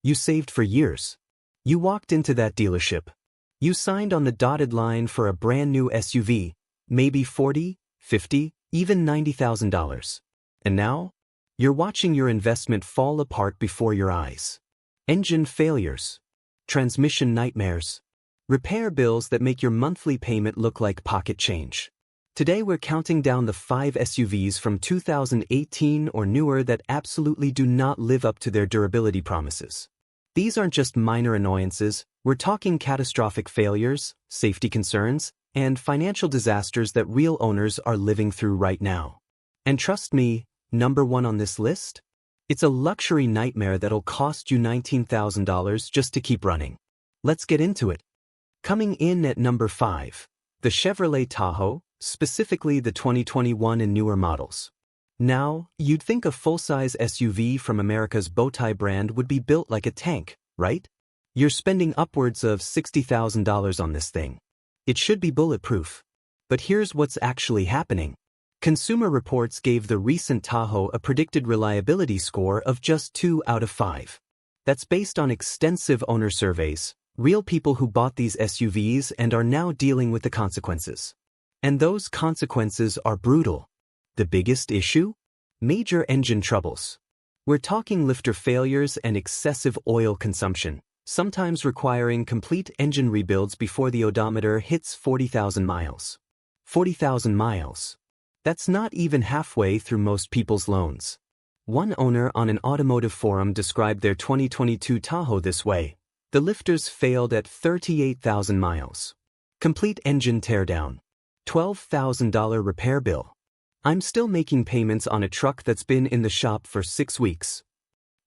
You saved for years. You walked into that dealership. You signed on the dotted line for a brand new SUV, maybe $40, $50, even $90,000. And now, you're watching your investment fall apart before your eyes. Engine failures, transmission nightmares, repair bills that make your monthly payment look like pocket change. Today we're counting down the 5 SUVs from 2018 or newer that absolutely do not live up to their durability promises. These aren't just minor annoyances, we're talking catastrophic failures, safety concerns, and financial disasters that real owners are living through right now. And trust me, number 1 on this list? It's a luxury nightmare that'll cost you $19,000 just to keep running. Let's get into it. Coming in at number 5, the Chevrolet Tahoe, specifically the 2021 and newer models. Now, you'd think a full-size SUV from America's Bowtie brand would be built like a tank, right? You're spending upwards of $60,000 on this thing. It should be bulletproof. But here's what's actually happening. Consumer Reports gave the recent Tahoe a predicted reliability score of just 2 out of 5. That's based on extensive owner surveys, real people who bought these SUVs and are now dealing with the consequences. And those consequences are brutal. The biggest issue? Major engine troubles. We're talking lifter failures and excessive oil consumption, sometimes requiring complete engine rebuilds before the odometer hits 40,000 miles. 40,000 miles. That's not even halfway through most people's loans. One owner on an automotive forum described their 2022 Tahoe this way. The lifters failed at 38,000 miles. Complete engine teardown. $12,000 repair bill. I'm still making payments on a truck that's been in the shop for 6 weeks.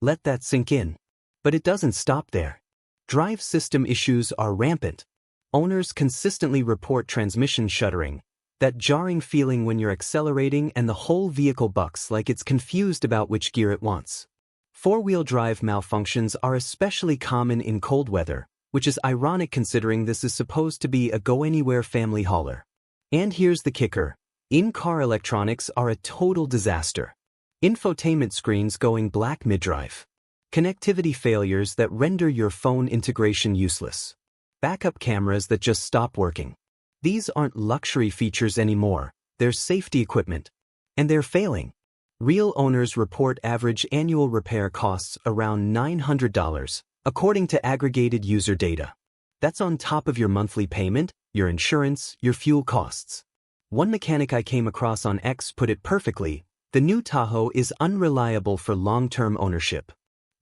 Let that sink in. But it doesn't stop there. Drive system issues are rampant. Owners consistently report transmission shuddering, that jarring feeling when you're accelerating and the whole vehicle bucks like it's confused about which gear it wants. Four-wheel drive malfunctions are especially common in cold weather, which is ironic considering this is supposed to be a go-anywhere family hauler. And here's the kicker. In-car electronics are a total disaster. Infotainment screens going black mid-drive. Connectivity failures that render your phone integration useless. Backup cameras that just stop working. These aren't luxury features anymore, they're safety equipment. And they're failing. Real owners report average annual repair costs around $900, according to aggregated user data. That's on top of your monthly payment, your insurance, your fuel costs. One mechanic I came across on X put it perfectly, the new Tahoe is unreliable for long-term ownership.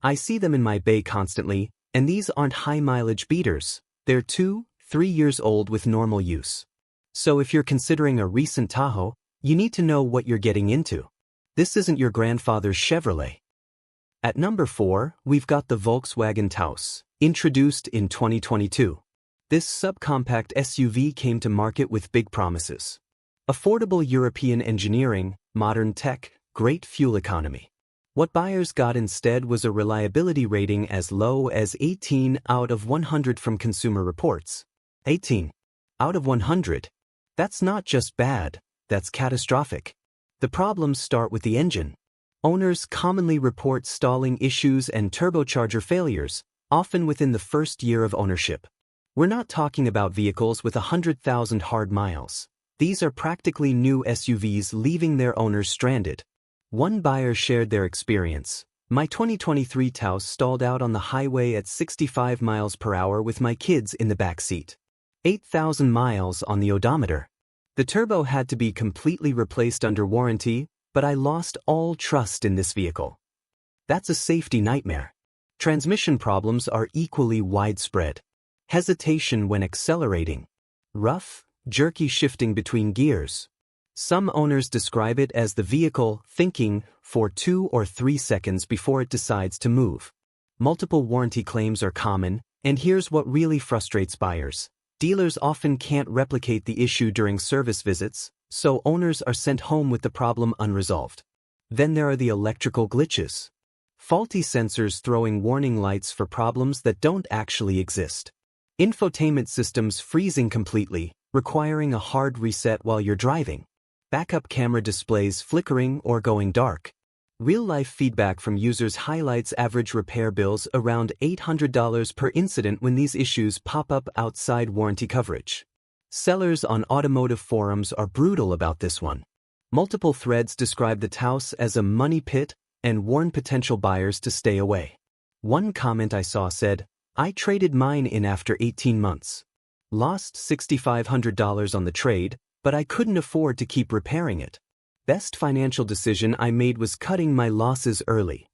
I see them in my bay constantly, and these aren't high-mileage beaters. They're 2-3 years old with normal use. So if you're considering a recent Tahoe, you need to know what you're getting into. This isn't your grandfather's Chevrolet. At number 4, we've got the Volkswagen Taos, introduced in 2022. This subcompact SUV came to market with big promises. Affordable European engineering, modern tech, great fuel economy. What buyers got instead was a reliability rating as low as 18 out of 100 from Consumer Reports. 18 out of 100. That's not just bad, that's catastrophic. The problems start with the engine. Owners commonly report stalling issues and turbocharger failures, often within the first year of ownership. We're not talking about vehicles with 100,000 hard miles. These are practically new SUVs leaving their owners stranded. One buyer shared their experience. My 2023 Taos stalled out on the highway at 65 miles per hour with my kids in the back seat. 8,000 miles on the odometer. The turbo had to be completely replaced under warranty, but I lost all trust in this vehicle. That's a safety nightmare. Transmission problems are equally widespread. Hesitation when accelerating. Rough, jerky shifting between gears. Some owners describe it as the vehicle thinking for 2 or 3 seconds before it decides to move. Multiple warranty claims are common, and here's what really frustrates buyers. Dealers often can't replicate the issue during service visits, so owners are sent home with the problem unresolved. Then there are the electrical glitches. Faulty sensors throwing warning lights for problems that don't actually exist. Infotainment systems freezing completely, requiring a hard reset while you're driving. Backup camera displays flickering or going dark. Real-life feedback from users highlights average repair bills around $800 per incident when these issues pop up outside warranty coverage. Sellers on automotive forums are brutal about this one. Multiple threads describe the Taos as a money pit and warn potential buyers to stay away. One comment I saw said, "I traded mine in after 18 months. Lost $6,500 on the trade, but I couldn't afford to keep repairing it. Best financial decision I made was cutting my losses early."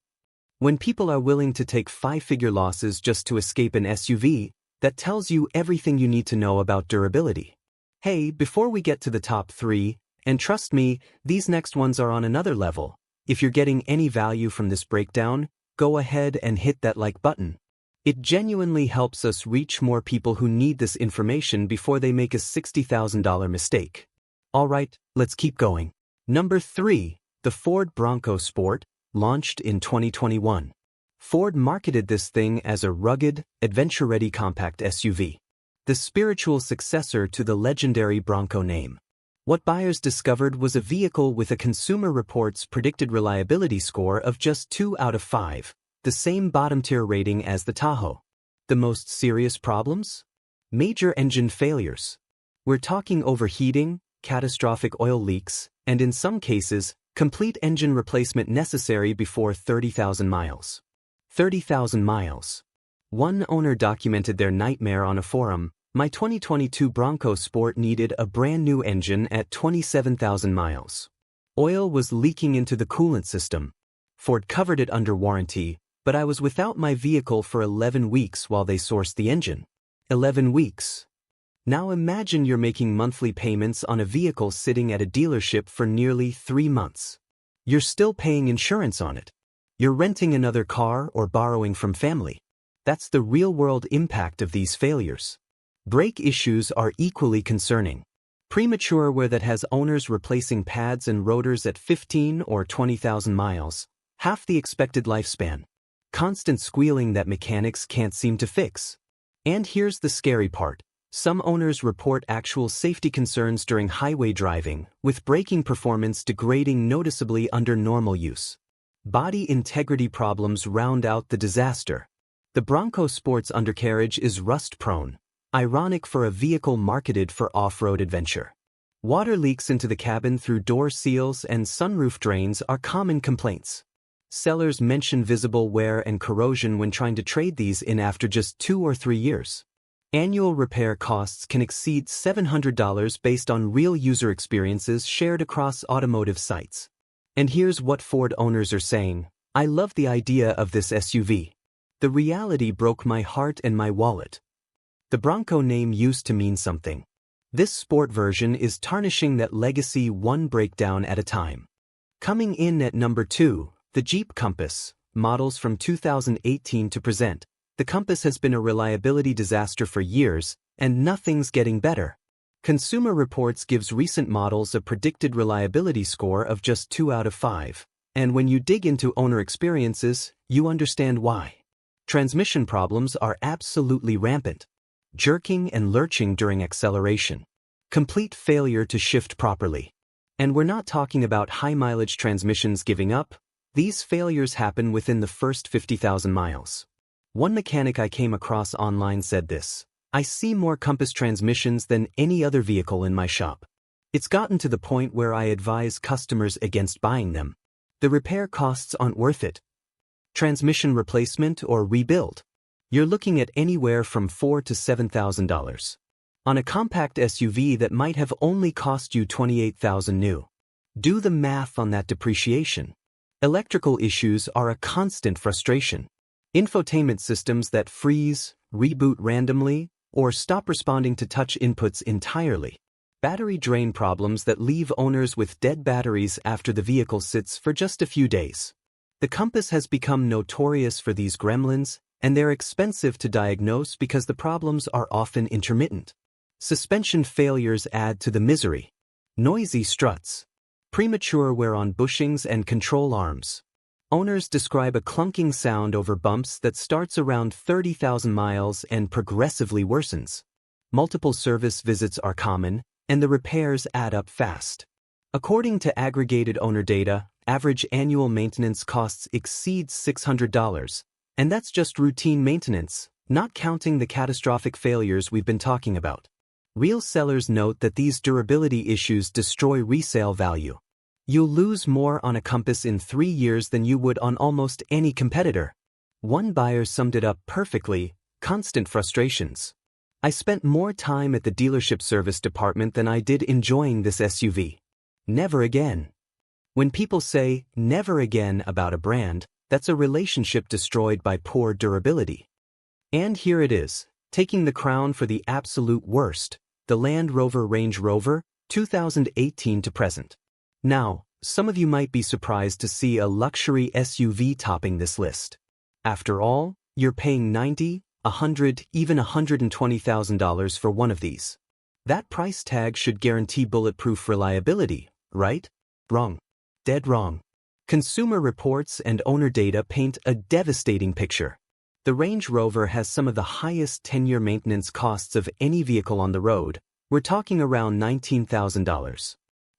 When people are willing to take five-figure losses just to escape an SUV, that tells you everything you need to know about durability. Hey, before we get to the top 3, and trust me, these next ones are on another level, if you're getting any value from this breakdown, go ahead and hit that like button. It genuinely helps us reach more people who need this information before they make a $60,000 mistake. Alright, let's keep going. Number 3, the Ford Bronco Sport, launched in 2021. Ford marketed this thing as a rugged, adventure-ready compact SUV, the spiritual successor to the legendary Bronco name. What buyers discovered was a vehicle with a Consumer Reports predicted reliability score of just 2 out of 5, the same bottom-tier rating as the Tahoe. The most serious problems? Major engine failures. We're talking overheating, catastrophic oil leaks, and in some cases, complete engine replacement necessary before 30,000 miles. 30,000 miles. One owner documented their nightmare on a forum. "My 2022 Bronco Sport needed a brand new engine at 27,000 miles. Oil was leaking into the coolant system. Ford covered it under warranty, but I was without my vehicle for 11 weeks while they sourced the engine." 11 weeks. Now imagine you're making monthly payments on a vehicle sitting at a dealership for nearly 3 months. You're still paying insurance on it. You're renting another car or borrowing from family. That's the real-world impact of these failures. Brake issues are equally concerning. Premature wear that has owners replacing pads and rotors at 15 or 20,000 miles, half the expected lifespan. Constant squealing that mechanics can't seem to fix. And here's the scary part. Some owners report actual safety concerns during highway driving, with braking performance degrading noticeably under normal use. Body integrity problems round out the disaster. The Bronco Sport's undercarriage is rust-prone, ironic for a vehicle marketed for off-road adventure. Water leaks into the cabin through door seals and sunroof drains are common complaints. Sellers mention visible wear and corrosion when trying to trade these in after just 2 or 3 years. Annual repair costs can exceed $700 based on real user experiences shared across automotive sites. And here's what Ford owners are saying: "I love the idea of this SUV. The reality broke my heart and my wallet." The Bronco name used to mean something. This sport version is tarnishing that legacy one breakdown at a time. Coming in at number 2, the Jeep Compass, models from 2018 to present. The Compass has been a reliability disaster for years, and nothing's getting better. Consumer Reports gives recent models a predicted reliability score of just 2 out of 5, and when you dig into owner experiences, you understand why. Transmission problems are absolutely rampant. Jerking and lurching during acceleration. Complete failure to shift properly. And we're not talking about high-mileage transmissions giving up. These failures happen within the first 50,000 miles. One mechanic I came across online said this: "I see more Compass transmissions than any other vehicle in my shop. It's gotten to the point where I advise customers against buying them. The repair costs aren't worth it. Transmission replacement or rebuild. You're looking at anywhere from $4,000 to $7,000. On a compact SUV that might have only cost you $28,000 new. Do the math on that depreciation. Electrical issues are a constant frustration. Infotainment systems that freeze, reboot randomly, or stop responding to touch inputs entirely. Battery drain problems that leave owners with dead batteries after the vehicle sits for just a few days. The Compass has become notorious for these gremlins, and they're expensive to diagnose because the problems are often intermittent. Suspension failures add to the misery. Noisy struts. Premature wear on bushings and control arms. Owners describe a clunking sound over bumps that starts around 30,000 miles and progressively worsens. Multiple service visits are common, and the repairs add up fast. According to aggregated owner data, Average annual maintenance costs exceed $600, and that's just routine maintenance, not counting the catastrophic failures we've been talking about. Real sellers note that these durability issues destroy resale value. You'll lose more on a compass in 3 years than you would on almost any competitor. One buyer summed it up perfectly: constant frustrations. I spent more time at the dealership service department than I did enjoying this SUV. Never again. When people say never again about a brand, that's a relationship destroyed by poor durability. And here it is, taking the crown for the absolute worst, the Land Rover Range Rover, 2018 to present. Now, some of you might be surprised to see a luxury SUV topping this list. After all, you're paying $90,000, $100,000, even $120,000 for one of these. That price tag should guarantee bulletproof reliability, right? Wrong. Dead wrong. Consumer reports and owner data paint a devastating picture. The Range Rover has some of the highest 10-year maintenance costs of any vehicle on the road. We're talking around $19,000.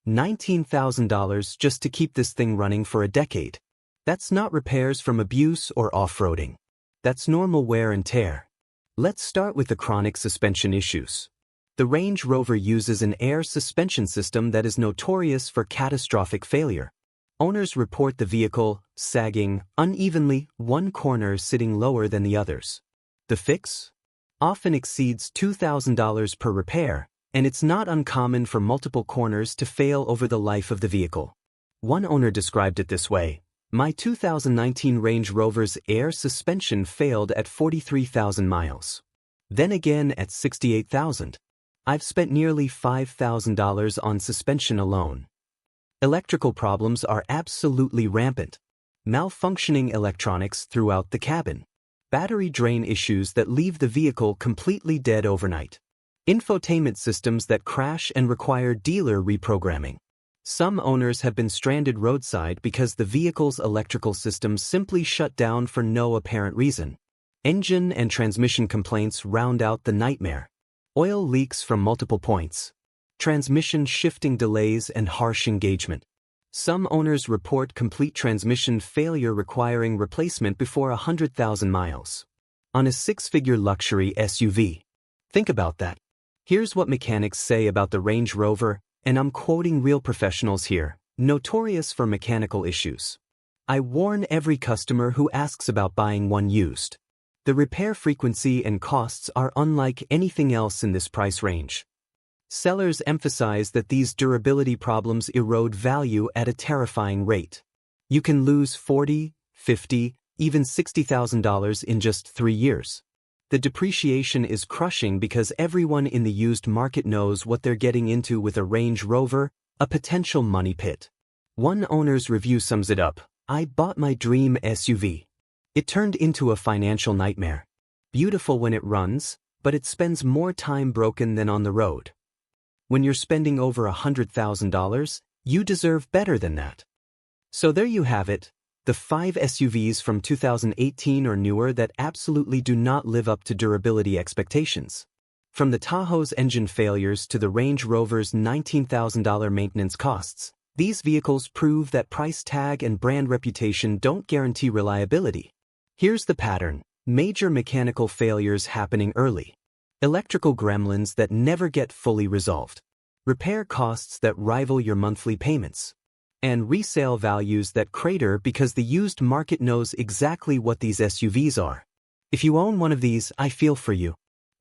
$19,000 just to keep this thing running for a decade. That's not repairs from abuse or off-roading. That's normal wear and tear. Let's start with the chronic suspension issues. The Range Rover uses an air suspension system that is notorious for catastrophic failure. Owners report the vehicle sagging unevenly, one corner sitting lower than the others. The fix? Often exceeds $2,000 per repair, and it's not uncommon for multiple corners to fail over the life of the vehicle. One owner described it this way: "My 2019 Range Rover's air suspension failed at 43,000 miles. Then again at 68,000. I've spent nearly $5,000 on suspension alone." Electrical problems are absolutely rampant. Malfunctioning electronics throughout the cabin. Battery drain issues that leave the vehicle completely dead overnight. Infotainment systems that crash and require dealer reprogramming. Some owners have been stranded roadside because the vehicle's electrical systems simply shut down for no apparent reason. Engine and transmission complaints round out the nightmare. Oil leaks from multiple points. Transmission shifting delays and harsh engagement. Some owners report complete transmission failure requiring replacement before 100,000 miles. On a 6-figure luxury SUV. Think about that. Here's what mechanics say about the Range Rover, and I'm quoting real professionals here: notorious for mechanical issues. I warn every customer who asks about buying one used. The repair frequency and costs are unlike anything else in this price range. Sellers emphasize that these durability problems erode value at a terrifying rate. You can lose $40,000, $50,000, even $60,000 in just 3 years. The depreciation is crushing because everyone in the used market knows what they're getting into with a Range Rover, a potential money pit. One owner's review sums it up: "I bought my dream SUV. It turned into a financial nightmare. Beautiful when it runs, but it spends more time broken than on the road." When you're spending over $100,000, you deserve better than that. So there you have it, the 5 SUVs from 2018 or newer that absolutely do not live up to durability expectations. From the Tahoe's engine failures to the Range Rover's $19,000 maintenance costs, these vehicles prove that price tag and brand reputation don't guarantee reliability. Here's the pattern: major mechanical failures happening early. Electrical gremlins that never get fully resolved. Repair costs that rival your monthly payments. And resale values that crater because the used market knows exactly what these SUVs are. If you own one of these, I feel for you.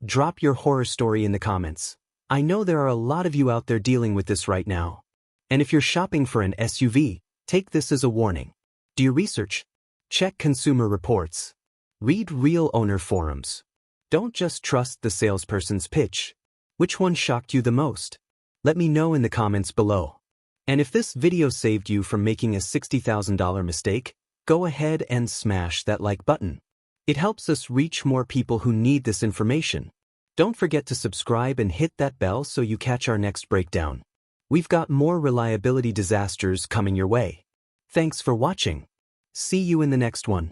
Drop your horror story in the comments. I know there are a lot of you out there dealing with this right now. And if you're shopping for an SUV, take this as a warning. Do your research. Check consumer reports. Read real owner forums. Don't just trust the salesperson's pitch. Which one shocked you the most? Let me know in the comments below. And if this video saved you from making a $60,000 mistake, go ahead and smash that like button. It helps us reach more people who need this information. Don't forget to subscribe and hit that bell so you catch our next breakdown. We've got more reliability disasters coming your way. Thanks for watching. See you in the next one.